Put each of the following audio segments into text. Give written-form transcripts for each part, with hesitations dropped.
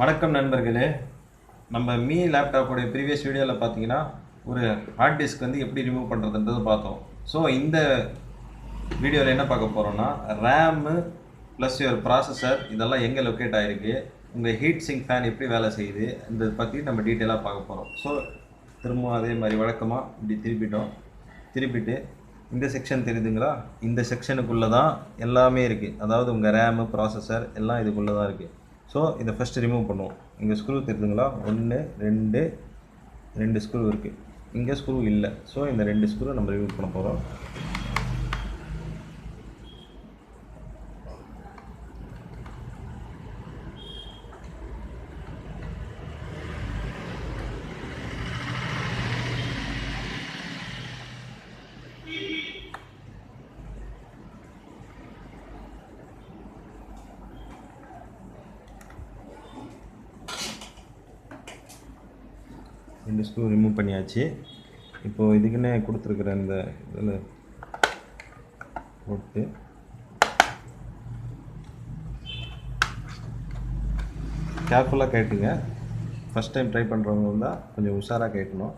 வணக்கம் நண்பர்களே. நம்ம மீ லேப்டாப்போடைய ப்ரீவியஸ் வீடியோவில் பார்த்தீங்கன்னா ஒரு ஹார்ட் டிஸ்க் வந்து எப்படி ரிமூவ் பண்ணுறதுன்றது பார்த்தோம். ஸோ இந்த வீடியோவில் என்ன பார்க்க போகிறோம்னா ரேமு ப்ளஸ் யுவர் ப்ராசஸர் இதெல்லாம் எங்கே லொக்கேட் ஆகிருக்கு, உங்கள் ஹீட் சிங்க் ஃபேன் எப்படி வேலை செய்யுது, இந்த பற்றி நம்ம டீட்டெயிலாக பார்க்க போகிறோம். ஸோ திரும்பவும் அதே மாதிரி வழக்கமாக இப்படி திருப்பிட்டு இந்த செக்ஷன் தெரியுதுங்களா, இந்த செக்ஷனுக்குள்ளே தான் எல்லாமே இருக்குது. அதாவது உங்கள் ரேமு ப்ராசஸர் எல்லாம் இதுக்குள்ளே தான் இருக்குது. ஸோ இதை ஃபஸ்ட்டு ரிமூவ் பண்ணுவோம். இங்கே ஸ்க்ரூ தெரியுதுங்களா, 1 2 ஸ்க்ரூ இருக்குது. இங்கே ஸ்க்ரூ இல்லை. ஸோ இந்த 2 ஸ்க்ரூ நம்ம ரிமூவ் பண்ண போகிறோம். ரெண்டு ஸ்க்ரூ ரிமூவ் பண்ணியாச்சு. இப்போது இதுக்குன்னே கொடுத்துருக்குற இந்த இதில் போட்டு கேர்ஃபுல்லாக கேட்டுங்க. ஃபஸ்ட் டைம் ட்ரை பண்ணுறவங்க இருந்தால் கொஞ்சம் உஷாராக கேட்கணும்.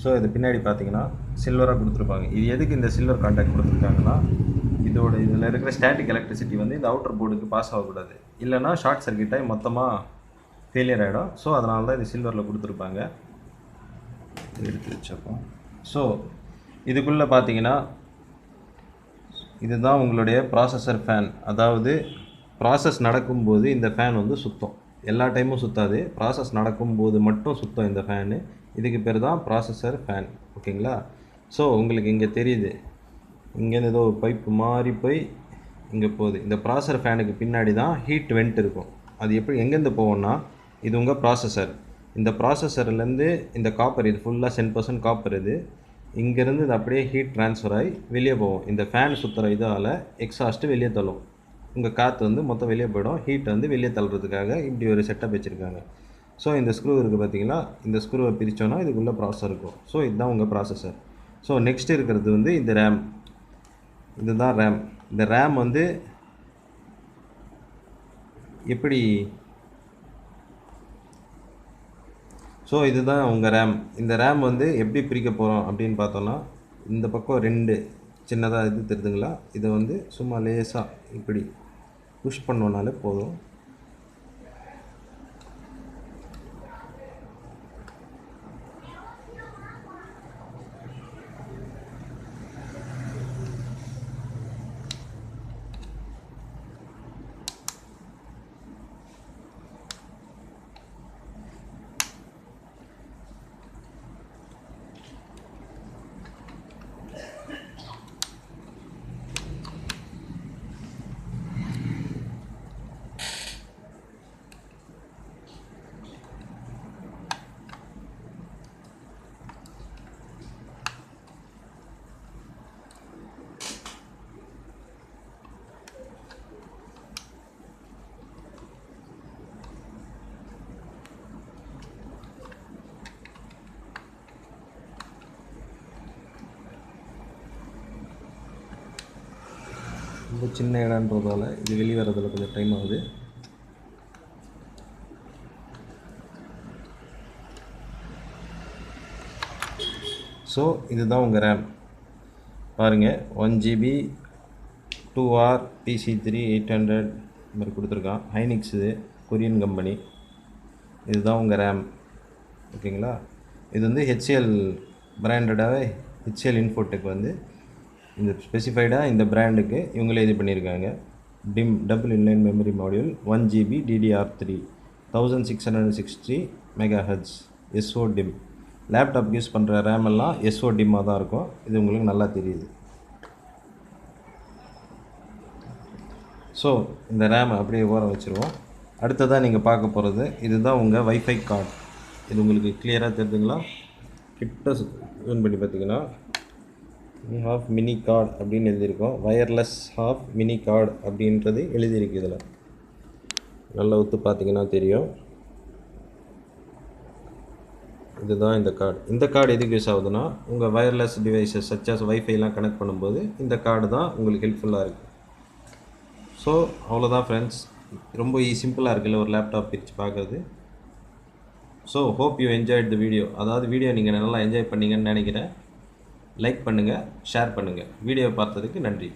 ஸோ இது பின்னாடி பார்த்தீங்கன்னா சில்வராக கொடுத்துருப்பாங்க. இது எதுக்கு இந்த சில்வர் கான்டாக்ட் கொடுத்துருக்காங்கன்னா, இதில் இருக்கிற ஸ்டாட்டிக் எலக்ட்ரிசிட்டி வந்து இந்த அவுட்டர் போர்டுக்கு பாஸ் ஆகக்கூடாது, இல்லைனா ஷார்ட் சர்க்கியூட்டாகி மொத்தமாக ஃபெயிலியர் ஆகிடும். ஸோ அதனால தான் இது சில்வரில் கொடுத்துருப்பாங்க. எடுத்து வச்சப்போம். ஸோ இதுக்குள்ளே பார்த்தீங்கன்னா இதுதான் உங்களுடைய ப்ராசஸர் ஃபேன். அதாவது ப்ராசஸ் நடக்கும்போது இந்த ஃபேன் வந்து சுத்தம். எல்லா டைமும் சுற்றாது, ப்ராசஸ் நடக்கும்போது மட்டும் சுத்தம் இந்த ஃபேனு. இதுக்கு பேர் தான் ப்ராசஸர் ஃபேன். ஓகேங்களா? ஸோ உங்களுக்கு இங்கே தெரியுது, இங்கேருந்து ஏதோ ஒரு பைப்பு மாறி போய் இங்கே போகுது. இந்த ப்ராசஸர் ஃபேனுக்கு பின்னாடி தான் ஹீட் வெண்ட் இருக்கும். அது எப்படி எங்கேருந்து போவோம்னா, இது உங்கள் ப்ராசஸர். இந்த ப்ராசஸர்லேருந்து இந்த காப்பர், இது ஃபுல்லாக 10% காப்பர். இது இங்கேருந்து இது அப்படியே ஹீட் ட்ரான்ஸ்ஃபர் ஆகி வெளியே போகும். இந்த ஃபேன் சுற்றுற இதால் எக்ஸாஸ்ட்டு வெளியே தள்ளும். உங்கள் காற்று வந்து மொத்தம் வெளியே போயிடும். ஹீட் வந்து வெளியே தள்ளுறதுக்காக இப்படி ஒரு செட்டப் வச்சுருக்காங்க. ஸோ இந்த ஸ்க்ரூ இருக்குது பார்த்தீங்களா, இந்த ஸ்க்ரூவை பிரித்தோன்னா இதுக்குள்ளே ப்ராசஸர் இருக்கும். ஸோ இதுதான் உங்கள் ப்ராசஸர். ஸோ நெக்ஸ்ட் இருக்கிறது வந்து இந்த ரேம். இதுதான் ரேம். இந்த ரேம் வந்து எப்படி, ஸோ இதுதான் உங்கள் ரேம். இந்த ரேம் வந்து எப்படி பிரிக்க போகிறோம் அப்படின்னு பார்த்தோன்னா, இந்த பக்கம் 2 சின்னதாக இது தெரியுதுங்களா, இதை வந்து சும்மா லேசாக இப்படி புஷ் பண்ணோன்னாலே போதும். ரொம்ப சின்ன இடம்ன்றதால இது வெளியே வரதில் கொஞ்சம் டைம் ஆகுது. ஸோ இதுதான் உங்கள் ரேம். பாருங்கள், 1 GB 2R PC3 800 இந்த மாதிரி கொடுத்துருக்கான். ஹைனிக்ஸ், இது கொரியன் கம்பெனி. இதுதான் உங்கள் ரேம். ஓகேங்களா? இது வந்து HCL பிராண்டடாகவே, HCL இன்ஃபோடெக் வந்து இந்த ஸ்பெசிஃபைடாக இந்த பிராண்டுக்கு இவங்களே இது பண்ணியிருக்காங்க. DIMM double inline memory module 1 GB DDR3 1660 MHz SO DIMM. Laptop use பண்ணுற ரேம் எல்லாம் SO டிம்மாக தான் இருக்கும். இது உங்களுக்கு நல்லா தெரியுது. ஸோ இந்த ரேமை அப்படியே ஓரம் வச்சுருவோம். அடுத்ததாக நீங்கள் பார்க்க போகிறது இதுதான் உங்கள் வைஃபை கார்டு. இது உங்களுக்கு கிளியராக தெரியுதுங்களா? கிட்ட ஜூம் பண்ணி பார்த்தீங்கன்னா ஹாஃப் மினி கார்டு அப்படின்னு எழுதியிருக்கோம். வயர்லெஸ் ஹாஃப் மினி கார்டு அப்படின்றது எழுதியிருக்கு. இதில் நல்லா ஒத்து பார்த்தீங்கன்னா தெரியும். இதுதான் இந்த கார்டு. இந்த கார்டு எதுக்கு யூஸ் ஆகுதுன்னா, உங்கள் வயர்லெஸ் டிவைசஸ் சச்சாஸ் வைஃபைலாம் கனெக்ட் பண்ணும்போது இந்த கார்டு தான் உங்களுக்கு ஹெல்ப்ஃபுல்லாக இருக்குது. ஸோ அவ்வளோதான் ஃப்ரெண்ட்ஸ். ரொம்ப சிம்பிளாக இருக்குல்ல ஒரு லேப்டாப் பிரித்து பார்க்குறது. So hope you enjoyed the video. அதாவது வீடியோ நீங்கள் நல்லா என்ஜாய் பண்ணீங்கன்னு நினைக்கிறேன். லைக் பண்ணுங்கள், ஷேர் பண்ணுங்கள். வீடியோ பார்த்ததுக்கு நன்றி.